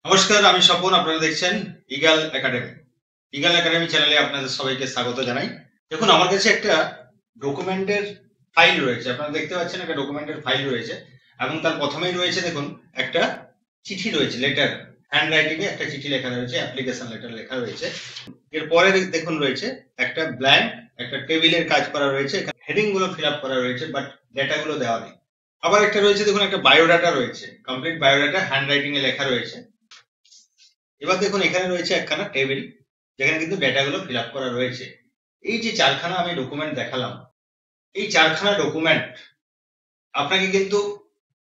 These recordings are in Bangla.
নমস্কার, আমি স্বপন। আপনারা দেখছেন ইগাল একাডেমি। ইগাল একাডেমি চ্যানেলে আপনাদের সবাইকে স্বাগত জানাই। দেখুন, আমার কাছে একটা ডকুমেন্টের ফাইল রয়েছে। আপনারা দেখতে পাচ্ছেন একটা ডকুমেন্টের ফাইল রয়েছে এবং তার প্রথমেই রয়েছে দেখুন একটা চিঠি রয়েছে, লেটার, হ্যান্ড রাইটিং এ একটা চিঠি লেখা রয়েছে, অ্যাপ্লিকেশন লেটার লেখা রয়েছে। এরপরে দেখুন রয়েছে একটা ব্ল্যাঙ্ক, একটা টেবিলের কাজ করা রয়েছে, হেডিং গুলো ফিল আপ করা রয়েছে, বাট ডেটা গুলো দেওয়া নেই। আবার একটা রয়েছে দেখুন একটা বায়োডাটা রয়েছে, কমপ্লিট বায়োডাটা হ্যান্ড রাইটিং এ লেখা রয়েছে। এবার দেখুন এখানে রয়েছে একখানা টেবিল, যেখানে কিন্তু ডেটাগুলো ফিল আপ করা রয়েছে। এই যে চারখানা আমি ডকুমেন্ট দেখালাম, এই চারখানা ডকুমেন্ট আপনাকে কিন্তু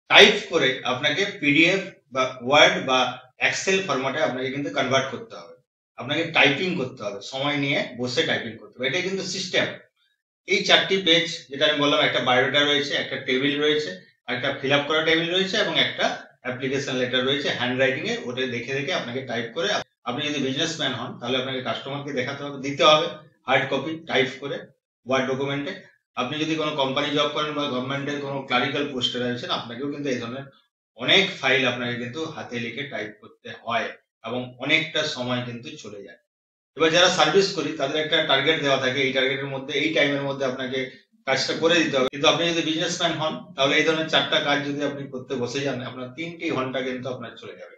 টাইপ করে আপনাকে পিডিএফ বা ওয়ার্ড বা এক্সেল ফরম্যাটে আপনাকে কিন্তু কনভার্ট করতে হবে। আপনাকে টাইপিং করতে হবে, সময় নিয়ে বসে টাইপিং করতে হবে। এটাই কিন্তু সিস্টেম। এই চারটি পেজ যেটা আমি বললাম, একটা বায়োডাটা রয়েছে, একটা টেবিল রয়েছে, একটা ফিল আপ করা টেবিল রয়েছে এবং একটা অ্যাপ্লিকেশন লেটার রয়েছে হ্যান্ড রাইটিং এ। ওটা দেখে দেখে আপনাকে টাইপ করে, আপনি যদি বিজনেসম্যান হন তাহলে আপনাকে কাস্টমারকে দেখাতে হবে, দিতে হবে হার্ড কপি টাইপ করে ওয়ার্ড ডকুমেন্টে। আপনি যদি কোনো কোম্পানি জব করেন বা গভর্নমেন্টের কোনো ক্লারিক্যাল পোস্টে রয়েছেন, আপনাকেও কিন্তু এই ধরনের অনেক ফাইল আপনাকে কিন্তু হাতে লিখে টাইপ করতে হয় এবং অনেকটা সময় কিন্তু চলে যায়। এবার যারা সার্ভিস করি তাদের একটা টার্গেট দেওয়া থাকে, এই টার্গেটের মধ্যে, এই টাইমের মধ্যে আপনাকে কাজটা করে দিতে হবে। কিন্তু আপনি যদি বিজনেসম্যান হন তাহলে এই ধরনের চারটা কাজ যদি আপনি করতে বসে যান, আপনার 3টি ঘন্টা কিন্তু আপনার চলে যাবে।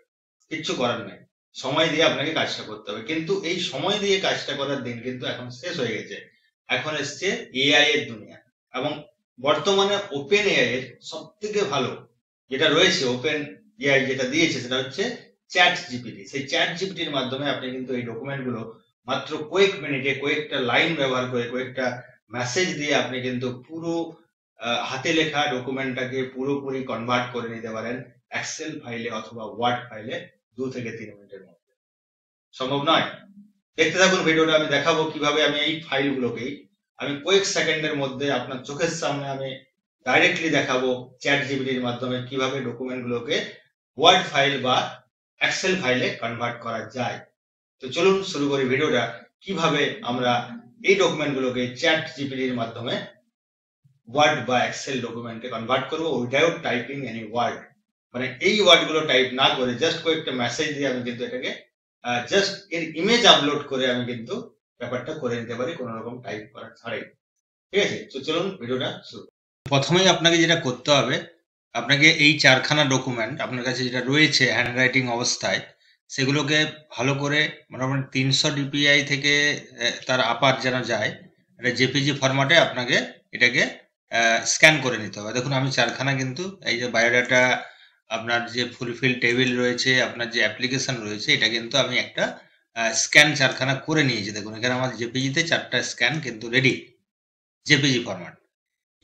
কিচ্ছু করার নেই, সময় দিয়ে আপনাকে কাজটা করতে হবে। কিন্তু এই সময় দিয়ে কাজটা করার দিন কিন্তু এখন শেষ হয়ে গেছে। এখন এসছে এআই এর দুনিয়া এবং বর্তমানে ওপেন এআই এর সব থেকে ভালো যেটা রয়েছে, ওপেন এআই যেটা দিয়েছে সেটা হচ্ছে চ্যাট জিপিটি। সেই চ্যাট জিপিটির মাধ্যমে আপনি কিন্তু এই ডকুমেন্ট গুলো মাত্র কয়েক মিনিটে, কয়েকটা লাইন ব্যবহার করে, কয়েকটা মেসেজ দিয়ে আপনি কিন্তু পুরো হাতে লেখা ডকুমেন্টটাকে পুরোপুরি কনভার্ট করে নিতে পারেন এক্সেল ফাইলে অথবা ওয়ার্ড ফাইলে 2 থেকে 3 মিনিটের মধ্যে। সম্ভব নয়? দেখতে থাকুন ভিডিওটা, আমি দেখাবো কিভাবে আমি এই ফাইলগুলোকেই আমি কয়েক সেকেন্ডের মধ্যে আপনার চোখের সামনে আমি ডাইরেক্টলি দেখাবো চ্যাট জিপিটির মাধ্যমে কিভাবে ডকুমেন্টগুলোকে ওয়ার্ড ফাইল বা এক্সেল ফাইলে কনভার্ট করা যায়। তো চলুন শুরু করি ভিডিওটা, কিভাবে আমরা এই ডকুমেন্টগুলোকে চ্যাট জিপিটির মাধ্যমে ওয়ার্ড বা এক্সেল ডকুমেন্টে কনভার্ট করবো উইদাউট টাইপিং এনি ওয়ার্ড। মানে এই ওয়ার্ডগুলো টাইপ না করে জাস্ট কয়েকটা মেসেজ দিয়ে আমি কিন্তু এটাকে জাস্ট এর ইমেজ আপলোড করে আমি কিন্তু ব্যাপারটা করে নিতে পারি কোনো রকম টাইপ করা ছাড়াই। ঠিক আছে, তো চলুন ভিডিওটা শুরু। প্রথমেই আপনাকে যেটা করতে হবে, আপনাকে এই চারখানা ডকুমেন্ট আপনার কাছে যেটা রয়েছে হ্যান্ড রাইটিং অবস্থায়, সেগুলোকে ভালো করে মোটামুটি 300 ডিপিআই থেকে তার আপার যেন যায়, এটা জেপিজি ফরম্যাটে আপনাকে এটাকে স্ক্যান করে নিতে হবে। দেখুন আমি চারখানা কিন্তু এই যে বায়োডাটা, আপনার যে ফুলফিল টেবিল রয়েছে, আপনার যে অ্যাপ্লিকেশন রয়েছে, এটা কিন্তু আমি একটা স্ক্যান চারখানা করে নিয়েছি। দেখুন এখানে আমার জেপিজিতে 4টা স্ক্যান কিন্তু রেডি, জেপিজি ফরম্যাট।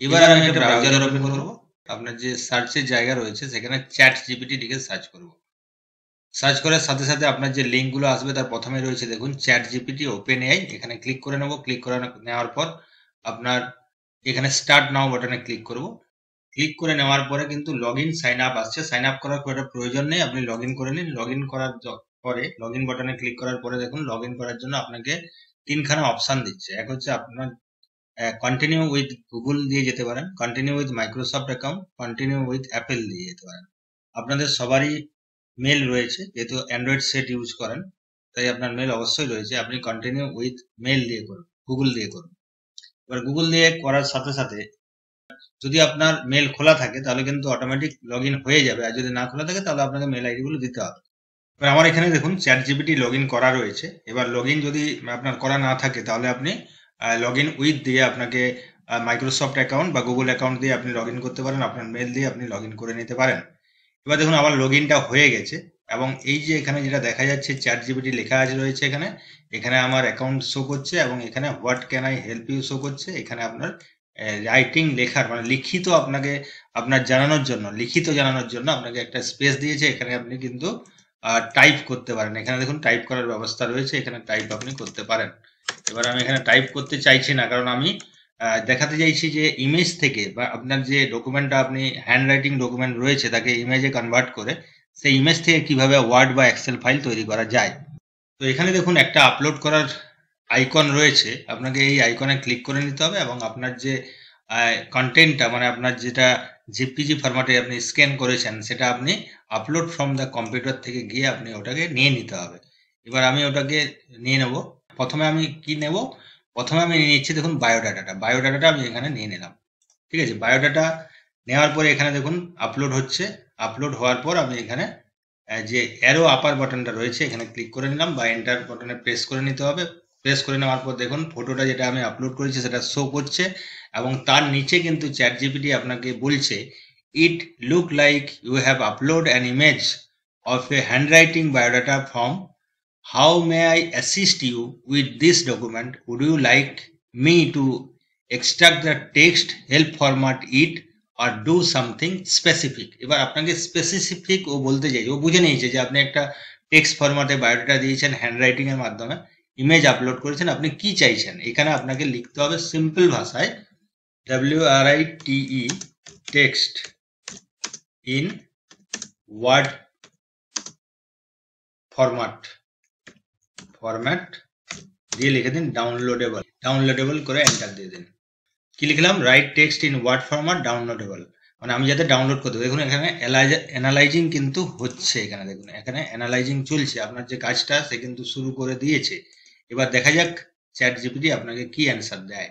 এবার আমি একটা ব্রাউজার ওপেন করব, আপনার যে সার্চের জায়গা রয়েছে সেখানে চ্যাট জিপিটি লিখে সার্চ করব। সার্চ করার সাথে সাথে আপনার যে লিঙ্ক গুলো আসবে তার প্রথমে রয়েছে দেখুন চ্যাট জিপিটি ওপেন এআই, এখানে ক্লিক করে নেব। ক্লিক করে নেওয়ার পর আপনার এখানে স্টার্ট নাও বাটনে ক্লিক করব। ক্লিক করে নেওয়ার পরে কিন্তু লগইন সাইন আপ আসছে। সাইন আপ করার কোনো প্রয়োজন নেই, আপনি লগইন করে নিন। লগইন করার পরে লগইন বাটনে ক্লিক করার পরে দেখুন লগইন করার জন্য আপনাকে 3খানা অপশন দিচ্ছে। এক হচ্ছে আপনার কন্টিনিউ উইথ গুগল দিয়ে যেতে পারেন, continue with Microsoft account, continue with Apple দিয়ে যেতে পারেন। আপনাদের সবারই মেল রয়েছে, যেহেতু অ্যান্ড্রয়েড সেট ইউজ করেন তাই আপনার মেল অবশ্যই রয়েছে। আপনি কন্টিনিউ উইথ মেল দিয়ে করুন, গুগল দিয়ে করুন। এবার গুগল দিয়ে করার সাথে সাথে যদি আপনার মেল খোলা থাকে তাহলে কিন্তু অটোমেটিক লগইন হয়ে যাবে, আর যদি না খোলা থাকে তাহলে আপনাকে মেল আইডি গুলো দিতে হবে। এবার আমার এখানে দেখুন চ্যাট জিপিটি লগইন করা রয়েছে। এবার লগইন যদি আপনার করা না থাকে তাহলে আপনি লগইন উইথ দিয়ে আপনাকে মাইক্রোসফট অ্যাকাউন্ট বা গুগল অ্যাকাউন্ট দিয়ে আপনি লগইন করতে পারেন, আপনার মেল দিয়ে আপনি লগইন করে নিতে পারেন। এবার দেখুন আমার লগইনটা হয়ে গেছে এবং এই যে এখানে যেটা দেখা যাচ্ছে চ্যাট জিপিটি লেখা আছে রয়েছে, এখানে এখানে আমার অ্যাকাউন্ট শো করছে এবং এখানে what can I help you show করছে। এখানে আপনার রাইটিং লেখার মানে লিখিত আপনাকে আপনার জানানোর জন্য, লিখিত জানানোর জন্য আপনাকে একটা স্পেস দিয়েছে। এখানে আপনি কিন্তু টাইপ করতে পারেন। এখানে দেখুন টাইপ করার ব্যবস্থা রয়েছে, এখানে টাইপ আপনি করতে পারেন। এবার আমি এখানে টাইপ করতে চাইছি না, কারণ আমি দেখাতে চাইছি যে ইমেজ থেকে বা আপনার যে ডকুমেন্টটা আপনি হ্যান্ড রাইটিং ডকুমেন্ট রয়েছে তাকে ইমেজে কনভার্ট করে সেই ইমেজ থেকে কিভাবে ওয়ার্ড বা এক্সেল ফাইল তৈরি করা যায়। তো এখানে দেখুন একটা আপলোড করার আইকন রয়েছে, আপনাকে এই আইকনে ক্লিক করে নিতে হবে এবং আপনার যে কন্টেন্টটা মানে আপনার যেটা জেপিজি ফরম্যাটে আপনি স্ক্যান করেছেন সেটা আপনি আপলোড ফ্রম দ্য কম্পিউটার থেকে গিয়ে আপনি ওটাকে নিয়ে নিতে হবে। এবার আমি ওটাকে নিয়ে নেব। প্রথমে আমি কি নেব, প্রথমে আমি নিয়ে নিচ্ছি দেখুন বায়োডাটাটা আমি এখানে নিয়ে নিলাম। ঠিক আছে, বায়োডাটা নেওয়ার পরে এখানে দেখুন আপলোড হচ্ছে। আপলোড হওয়ার পর আমি এখানে যে অ্যারো আপার বাটনটা রয়েছে এখানে ক্লিক করে নিলাম বা এন্টার বাটনে প্রেস করে নিতে হবে। প্রেস করে নেওয়ার পর দেখুন ফটোটা যেটা আমি আপলোড করেছি সেটা শো করছে এবং তার নিচে কিন্তু চ্যাট জিপিটি আপনাকে বলছে it look like you have upload an image of a handwriting biodata form. How may I assist you with this document? Would you like me to extract the text, help format it, or do something specific? এবার আপনাকে স্পেসিফিক ও বলতে চাইছে, ও বুঝে নিয়েছে যে আপনি একটা টেক্সট ফরম্যাটে বায়োডাটা দিয়েছেন, হ্যান্ডরাইটিং এর মাধ্যমে ইমেজ আপলোড করেছেন, আপনি কি চাইছেন এখানে আপনাকে লিখতে হবে সিম্পল ভাষায় WRITE text in word format দিয়ে লিখে দিন ডাউনলোডেবল করে এন্টার দিয়ে দিন। কি লিখলাম? Write text in word format downloadable, মানে আমি যাতে ডাউনলোড করতে। দেখুন এখানে অ্যানালাইজিং কিন্তু হচ্ছে, এখানে দেখুন এখানে অ্যানালাইজিং চলছে, আপনার যে কাজটা সে কিন্তু শুরু করে দিয়েছে। এবার দেখা যাক চ্যাট জিপিটি আপনাকে কি অ্যান্সার দেয়।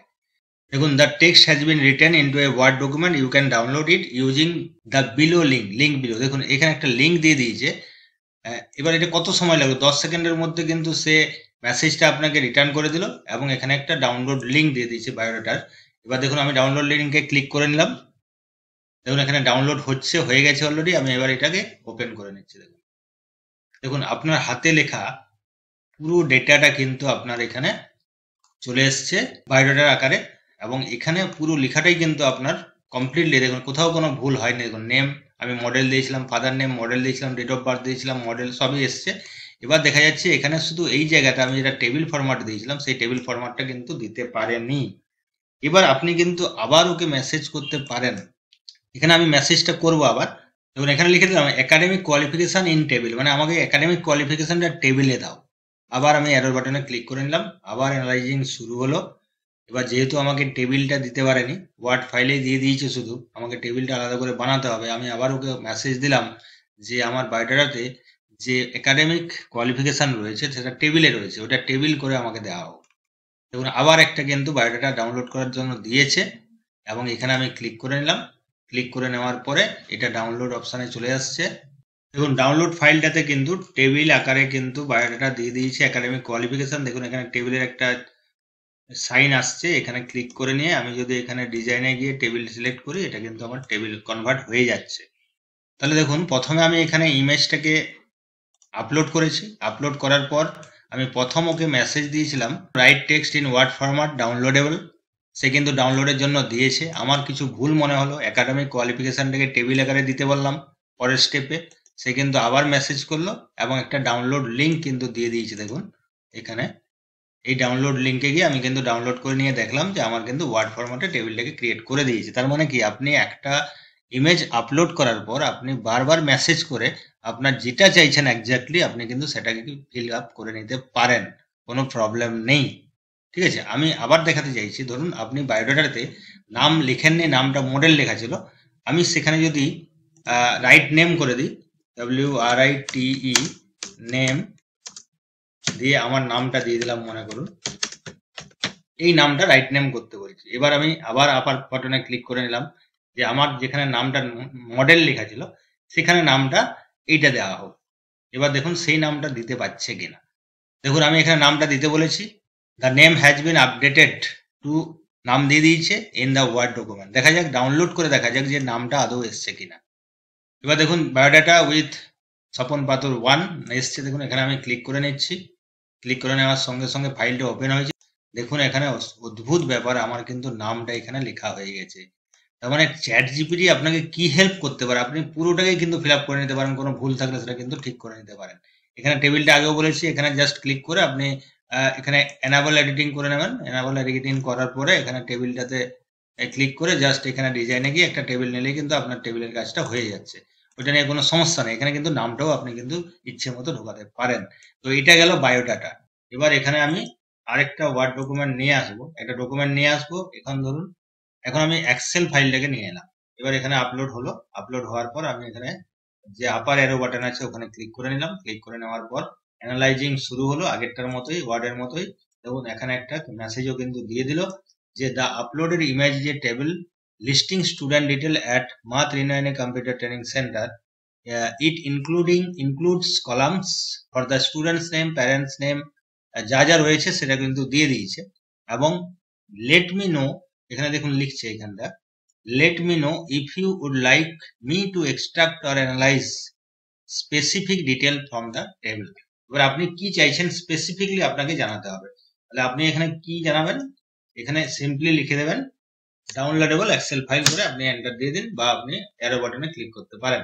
দেখুন the text has been written into a word document, you can download it using the below link below. দেখুন এখানে একটা লিঙ্ক দিয়ে দিয়েছে। এবার এটা কত সময় লাগবে? 10 সেকেন্ডের মধ্যে কিন্তু সে মেসেজটা আপনাকে রিটার্ন করে দিল এবং এখানে একটা ডাউনলোড লিঙ্ক দিয়ে দিয়েছে বায়োডাটার। এবার দেখুন আমি ডাউনলোড লিঙ্কে ক্লিক করে নিলাম। দেখুন এখানে ডাউনলোড হয়ে গেছে অলরেডি। আমি এবার এটাকে ওপেন করে নিচ্ছি। দেখুন আপনার হাতে লেখা পুরো ডেটাটা কিন্তু আপনার এখানে চলে এসছে বায়োডাটার আকারে এবং এখানে পুরো লেখাটাই কিন্তু আপনার কমপ্লিটলি, দেখুন কোথাও কোনো ভুল হয়নি। দেখুন নেম আমি মডেল দিয়েছিলাম, ফাদার নেম মডেল দিয়েছিলাম, ডেট অফ বার্থ দিয়েছিলাম, মডেল সবই এসছে। এবার দেখা যাচ্ছে এখানে শুধু এই জায়গাটা আমি যেটা টেবিল ফরম্যাট দিয়েছিলাম সেই টেবিল ফরম্যাটটা কিন্তু দিতে পারেনি। এবার আপনি কিন্তু আবার ওকে মেসেজ করতে পারেন। এখানে আমি মেসেজটা করব আবার। দেখুন এখানে লিখে দিলাম একাডেমিক কোয়ালিফিকেশন ইন টেবিল, মানে আমাকে একাডেমিক কোয়ালিফিকেশনটা টেবিলে দাও। আবার আমি অ্যারো বাটনে ক্লিক করে নিলাম, আবার অ্যানালাইজিং শুরু হলো। এবার যেহেতু আমাকে টেবিলটা দিতে পারেনি, ওয়ার্ড ফাইলে দিয়ে দিয়েছে, শুধু আমাকে টেবিলটা আলাদা করে বানাতে হবে। আমি আবার ওকে মেসেজ দিলাম যে আমার বায়োডাটাতে যে একাডেমিক কোয়ালিফিকেশন রয়েছে সেটা টেবিলে রয়েছে, ওটা টেবিল করে আমাকে দেওয়া হোক। দেখুন আবার একটা কিন্তু বায়োডাটা ডাউনলোড করার জন্য দিয়েছে এবং এখানে আমি ক্লিক করে নিলাম। ক্লিক করে নেওয়ার পরে এটা ডাউনলোড অপশানে চলে আসছে। দেখুন ডাউনলোড ফাইলটাতে কিন্তু টেবিল আকারে কিন্তু বায়োডাটা দিয়ে দিয়েছে একাডেমিক কোয়ালিফিকেশন। দেখুন এখানে টেবিলের একটা সাইন আসছে, এখানে ক্লিক করে নিয়ে আমি যদি এখানে ডিজাইনে গিয়ে টেবিল সিলেক্ট করি এটা কিন্তু আমার টেবিল কনভার্ট হয়ে যাচ্ছে। তাহলে দেখুন প্রথমে আমি এখানে ইমেজটাকে আপলোড করেছি, আপলোড করার পর আমি প্রথম ওকে মেসেজ দিয়েছিলাম write text in word format downloadable, সে কিন্তু ডাউনলোডের জন্য দিয়েছে। আমার কিছু ভুল মনে হলো, একাডেমিক কোয়ালিফিকেশনটাকে টেবিল আকারে দিতে বললাম, পরের স্টেপে সে কিন্তু আবার মেসেজ করলো এবং একটা ডাউনলোড লিঙ্ক কিন্তু দিয়ে দিয়েছে। দেখুন এখানে এই ডাউনলোড লিঙ্কে গিয়ে আমি কিন্তু ডাউনলোড করে নিয়ে দেখলাম যে আমার কিন্তু ওয়ার্ড ফরম্যাটে টেবিলটাকে ক্রিয়েট করে দিয়েছে। তার মানে কি, আপনি একটা ইমেজ আপলোড করার পর আপনি বারবার মেসেজ করে আপনার যেটা চাইছেন এক্স্যাক্টলি আপনি কিন্তু সেটাকে ফিল আপ করে নিতে পারেন, কোনো প্রবলেম নেই। ঠিক আছে, আমি আবার দেখাতে চাইছি। ধরুন আপনি বায়োডাটাতে নাম লিখেননি, নামটা মডেল লেখা ছিল, আমি সেখানে যদি রাইট নেম করে দিই, WRITE নেম দিয়ে আমার নামটা দিয়ে দিলাম, মনে করুন এই নামটা রাইট নেম করতে বলছি। এবার আমি আবার আপার বাটনে ক্লিক করে নিলাম যে আমার যেখানে নামটা মডেল লেখা ছিল সেখানে নামটা এইটা দেওয়া হোক। এবার দেখুন সেই নামটা দিতে পারছে কিনা। দেখুন আমি এখানে নামটা দিতে বলেছি, the name has been updated two, নাম দিয়ে দিয়েছে ইন দ্য ওয়ার্ড ডকুমেন্ট। দেখা যাক ডাউনলোড করে দেখা যাক যে নামটা আদৌ এসছে কিনা। এবার দেখুন বায়োডাটা উইথ স্বপন পাথর 1 এসছে। দেখুন এখানে আমি ক্লিক করে নিচ্ছি। ক্লিক করে নেওয়ার সঙ্গে সঙ্গে ফাইলটা ওপেন হয়েছে। দেখুন এখানে অদ্ভুত ব্যাপার, আমার কিন্তু নামটা এখানে লেখা হয়ে গেছে। তার মানে চ্যাট জিপিটি আপনাকে কি হেল্প করতে পারে, আপনি পুরোটাকে কিন্তু ফিল আপ করে নিতে পারেন, কোনো ভুল থাকলে সেটা কিন্তু ঠিক করে নিতে পারেন। এখানে টেবিলটা আগেও বলেছি, এখানে জাস্ট ক্লিক করে আপনি এখানে এনাবল এডিটিং করে নেবেন। এনাবল এডিটিং করার পরে এখানে টেবিলটাতে ক্লিক করে জাস্ট এখানে ডিজাইনে গিয়ে একটা টেবিল নিলে কিন্তু আপনার টেবিলের কাজটা হয়ে যাচ্ছে। ওইটা নিয়ে কোনো সমস্যা নেই। এখানে কিন্তু নামটাও আপনি কিন্তু ইচ্ছে মতো ঢোকাতে পারেন। তো এটা গেল বায়োডাটা। এবার এখানে আমি আরেকটা ওয়ার্ড ডকুমেন্ট নিয়ে আসবো, একটা ডকুমেন্ট নিয়ে আসবো। এখন ধরুন এখন আমি এক্সেল ফাইলটাকে নিয়ে এলাম। এবার এখানে আপলোড হলো। আপলোড হওয়ার পর আমি এখানে যে আপার অ্যারো বাটন আছে ওখানে ক্লিক করে নিলাম। ক্লিক করে নেওয়ার পর অ্যানালাইজিং শুরু হলো আগেরটার মতোই, ওয়ার্ডের মতোই। দেখুন এখানে একটা মেসেজও কিন্তু দিয়ে দিল যে দ্য আপলোডেড ইমেজ যে table listing student detail at মা 399 computer training centre, it includes columns for the students name, parents name, যা যা রয়েছে সেটা কিন্তু দিয়ে দিয়েছে। এবং let me know, এখানে দেখুন লিখছে এখানটা, let me know if you would like me to extract or analyze specific detail from the table। এবার আপনি কি চাইছেন স্পেসিফিকলি আপনাকে জানাতে হবে। তাহলে আপনি এখানে কি জানাবেন, এখানে সিম্পলি লিখে দেবেন ডাউনলোডেবল এক্সেল ফাইল করে আপনি এন্টার দিয়ে দিন, বা আপনি অ্যারো বাটনে ক্লিক করতে পারেন।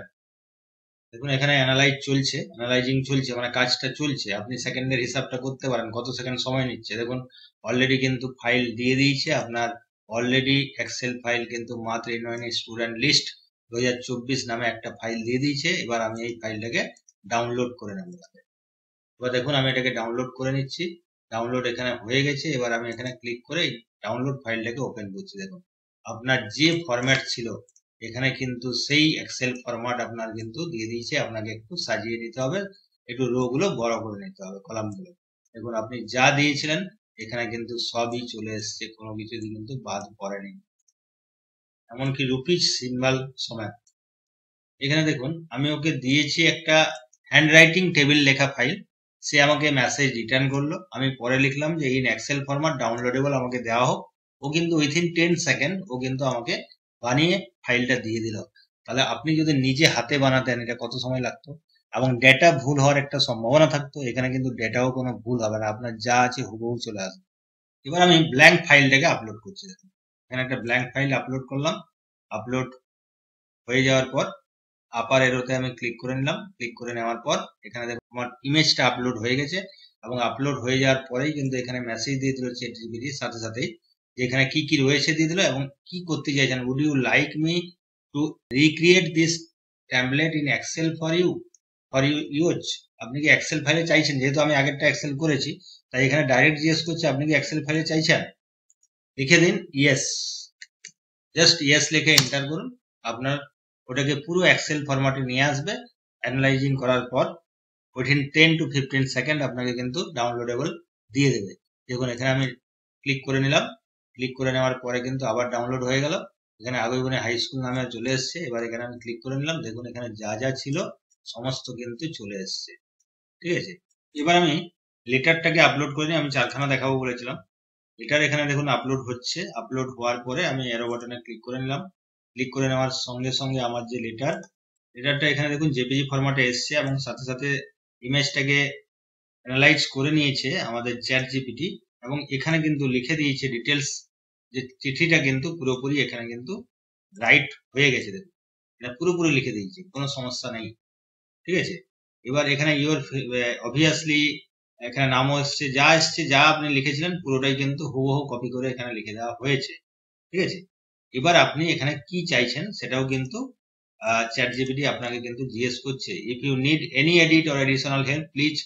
দেখুন এখানে অ্যানালাইজিং চলছে, মানে কাজটা চলছে। আপনি সেকেন্ডের হিসাবটা করতে পারেন কত সেকেন্ড সময় নিচ্ছে। দেখুন অলরেডি কিন্তু ফাইল দিয়ে দিয়েছে আপনার, অলরেডি এক্সেল ফাইল কিন্তু মা 399 স্টুডেন্ট লিস্ট 2024 নামে একটা ফাইল দিয়ে দিয়েছে। এবার আমি এই ফাইলটাকে ডাউনলোড করে নেব। এবার দেখুন আমি এটাকে ডাউনলোড করে নিচ্ছি। ডাউনলোড এখানে হয়ে গেছে। এবার আমি এখানে ক্লিক করে ডাউনলোড ফাইলটাকে ওপেন করছি। দেখুন আপনার যে ফরম্যাট ছিল এখানে কিন্তু সেই এক্সেল ফরম্যাট আপনার কিন্তু দিয়ে দিয়েছে। আপনাকে একটু সাজিয়ে নিতে হবে, একটু রো গুলো বড় করে নিতে হবে, কলামগুলো। দেখুন আপনি যা দিয়েছিলেন এখানে কিন্তু সবই চলে এসছে, কোনো কিছু কিন্তু বাদ পড়েনি, এমনকি রুপিজ সিম্বল সমেত। এখানে দেখুন আমি ওকে দিয়েছি একটা হ্যান্ডরাইটিং টেবিল লেখা ফাইল, সে আমাকে মেসেজ রিটার্ন করলো। আমি পরে লিখলাম যে ইন এক্সেল ফরম্যাট ডাউনলোডেবল আমাকে দেওয়া হোক। ও কিন্তু উইথিন 10 সেকেন্ড ও কিন্তু আমাকে বানিয়ে ফাইলটা দিয়ে দিল। তাহলে আপনি যদি নিজে হাতে বানাতেন এটা কত সময় লাগতো, এবং ডেটা ভুল হওয়ার একটা সম্ভাবনা থাকতো। এখানে কিন্তু ডেটাও কোনো ভুল হবে না, আপনার যা আছে হুবহু চলে আসবে। এবার আমি ব্ল্যাঙ্ক ফাইলটাকে আপলোড করছি। দেখুন এখানে একটা ব্ল্যাঙ্ক ফাইল আপলোড করলাম। আপলোড হয়ে যাওয়ার পর আপার এরোতে আমি ক্লিক করে নিলাম। ক্লিক করে নেওয়ার পর এখানে দেখুন আমার ইমেজটা আপলোড হয়ে গেছে, এবং আপলোড হয়ে যাওয়ার পরেই কিন্তু এখানে মেসেজ দিয়ে দিল চ্যাটজিপিটির সাথে সাথেই, যে এখানে কি কি রয়েছে দিয়ে দিল এবং কি করতে চাইছেন। Would you like me to recreate this template in Excel for use. আপনি কি এক্সেল ফাইলে চাইছেন? যেহেতু আমি আগেরটা এক্সেল করেছি তাই এখানে ডাইরেক্ট জিজ্ঞেস করছে আপনি কি এক্সেল ফাইলে চাইছেন। লিখে দিন ইয়েস, জাস্ট ইয়েস লিখে এন্টার করুন। আপনার ওটাকে পুরো এক্সেল ফরম্যাটে নিয়ে আসবে। অ্যানালাইজিং করার পর উইথিন 10 to 15 সেকেন্ড আপনাকে কিন্তু ডাউনলোডেবল দিয়ে দেবে। দেখুন এখানে আমি ক্লিক করে নিলাম। ক্লিক করে নেওয়ার পরে কিন্তু আবার ডাউনলোড হয়ে গেল। এখানে আগুইবনে হাই স্কুল নামে চলে এসছে। এবার এখানে আমি ক্লিক করে নিলাম। দেখুন এখানে যা যা ছিল সমস্ত কিন্তু চলে এসছে। ঠিক আছে, এবার আমি লেটারটাকে আপলোড করে নিই। আমি 4খানা দেখাবো বলেছিলাম। লেটার এখানে দেখুন আপলোড হচ্ছে। আপলোড হওয়ার পরে আমি অ্যারো বাটনে ক্লিক করে নিলাম। ক্লিক করে নেওয়ার সঙ্গে সঙ্গে আমার যে লেটারটা এখানে দেখুন জেপিজি ফরম্যাটে এসছে, এবং সাথে সাথে ইমেজটাকে অ্যানালাইজ করে নিয়েছে আমাদের চ্যাট জিপিটি, এবং এখানে কিন্তু লিখে দিয়েছে ডিটেলস, যে চিঠিটা কিন্তু পুরোপুরি এখানে কিন্তু রাইট হয়ে গেছে। দেখুন এটা পুরোপুরি লিখে দিয়েছে, কোনো সমস্যা নেই। ঠিক আছে, এবার এখানে ইউর অবভিয়াসলি এখানে নামও এসছে, যা আপনি লিখেছিলেন পুরোটাই কিন্তু হুবহু কপি করে এখানে লিখে দেওয়া হয়েছে। ঠিক আছে, এবার আপনি এখানে কি চাইছেন সেটাও কিন্তু চ্যাট জিপিটি আপনাকে কিন্তু জিজ্ঞেস করছে। If you need any edit or additional help please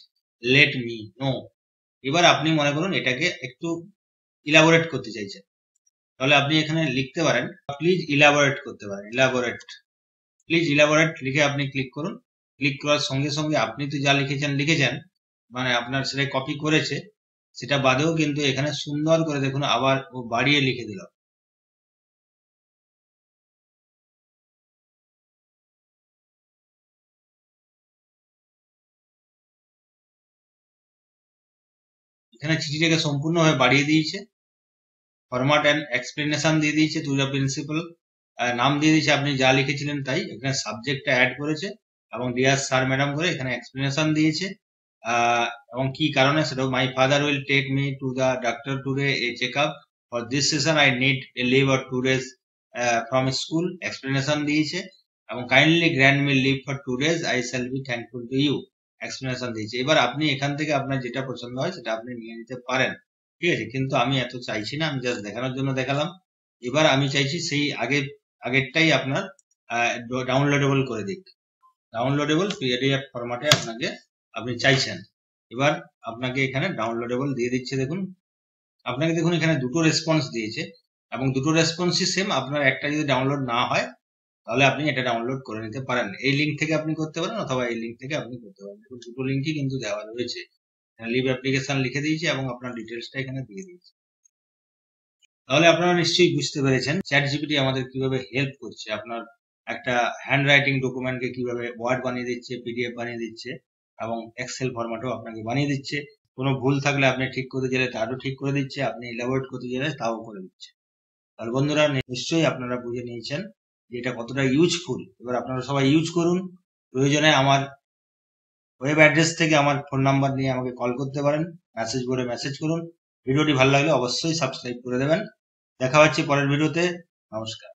let me know. এবার আপনি মনে করুন এটাকে একটু ইলাবোরেট করতে চাইছেন, তাহলে আপনি এখানে লিখতে পারেন প্লিজ ইলাবোরেট করতে পারেন। প্লিজ ইলাবোরেট লিখে আপনি ক্লিক করুন। ক্লিক করার সঙ্গে সঙ্গে আপনি তো যা লিখেছেন মানে আপনার সেটা কপি করেছে, সেটা বাদেও কিন্তু এখানে সুন্দর করে দেখুন আবার ও বাড়িয়ে লিখে দিল। এখানে চিঠিটাকে সম্পূর্ণভাবে বাড়িয়ে দিয়েছে। ফরম্যাট অ্যান্ড এক্সপ্লেনেশন দিয়ে দিয়েছে টু দ্য প্রিন্সিপাল, নাম দিয়ে দিয়েছে আপনি যা লিখেছিলেন তাই। এখানে সাবজেক্টটা অ্যাড করেছে এবং ডিয়ার স্যার ম্যাডাম করে এখানে এক্সপ্লেনেশন দিয়েছে, এবং কি কারণে সেটাও। My father will take me to the doctor today a check up, for this session I need a leave or 2 days from school, explanation দিয়েছে। এবং kindly grant me leave for 2 days, I shall be thankful to you, explanation দিয়েছে। এবার আপনি এখান থেকে আপনার যেটা পছন্দ হয় সেটা আপনি নিয়ে নিতে পারেন। ঠিক আছে, কিন্তু আমি এত চাইছি না, আমি জাস্ট দেখানোর জন্য দেখালাম। এবার আমি চাইছি সেই আগেরটাই আপনার ডাউনলোডেবল করে দিক। ডাউনলোডেবল পিডিএফ ফরম্যাটে আপনি চাইছেন। এবার আপনাকে এখানে ডাউনলোডেবল দিয়ে দিচ্ছে। দেখুন আপনাকে দেখুন এখানে দুটো রেসপন্স দিয়েছে, এবং দুটো রেসপন্সই সেম। আপনার একটা যদি ডাউনলোড না হয় তাহলে আপনি এটা ডাউনলোড করে নিতে পারেন। এই লিঙ্ক থেকে আপনি করতে পারেন অথবা এই লিঙ্ক থেকে আপনি করতে পারেন। দেখুন দুটো লিঙ্কই কিন্তু দেওয়া রয়েছে। লিভ অ্যাপ্লিকেশন লিখে দিয়েছি এবং আপনার ডিটেলসটা এখানে দিয়ে দিয়েছি। তাহলে আপনারা নিশ্চয়ই বুঝতে পেরেছেন চ্যাট জিপিটি আমাদের কিভাবে হেল্প করছে। আপনার একটা হ্যান্ড রাইটিং ডকুমেন্টকে কিভাবে ওয়ার্ড বানিয়ে দিচ্ছে, পিডিএফ বানিয়ে দিচ্ছে এবং এক্সেল ফরম্যাটেও আপনাকে বানিয়ে দিচ্ছে। কোনো ভুল থাকলে আপনি ঠিক করতে গেলে তারও ঠিক করে দিচ্ছে, আপনি ইলাবোরেট করতে গেলে তাও করে দিচ্ছে। তাহলে বন্ধুরা নিশ্চয়ই আপনারা বুঝে নিয়েছেন যে এটা কতটা ইউজফুল। এবার আপনারা সবাই ইউজ করুন। প্রয়োজনে আমার ওয়েব অ্যাড্রেস থেকে আমার ফোন নাম্বার নিয়ে আমাকে কল করতে পারেন, মেসেজ করে মেসেজ করুন। ভিডিওটি ভালো লাগলে অবশ্যই সাবস্ক্রাইব করে দেবেন। দেখা হচ্ছে পরের ভিডিওতে। নমস্কার।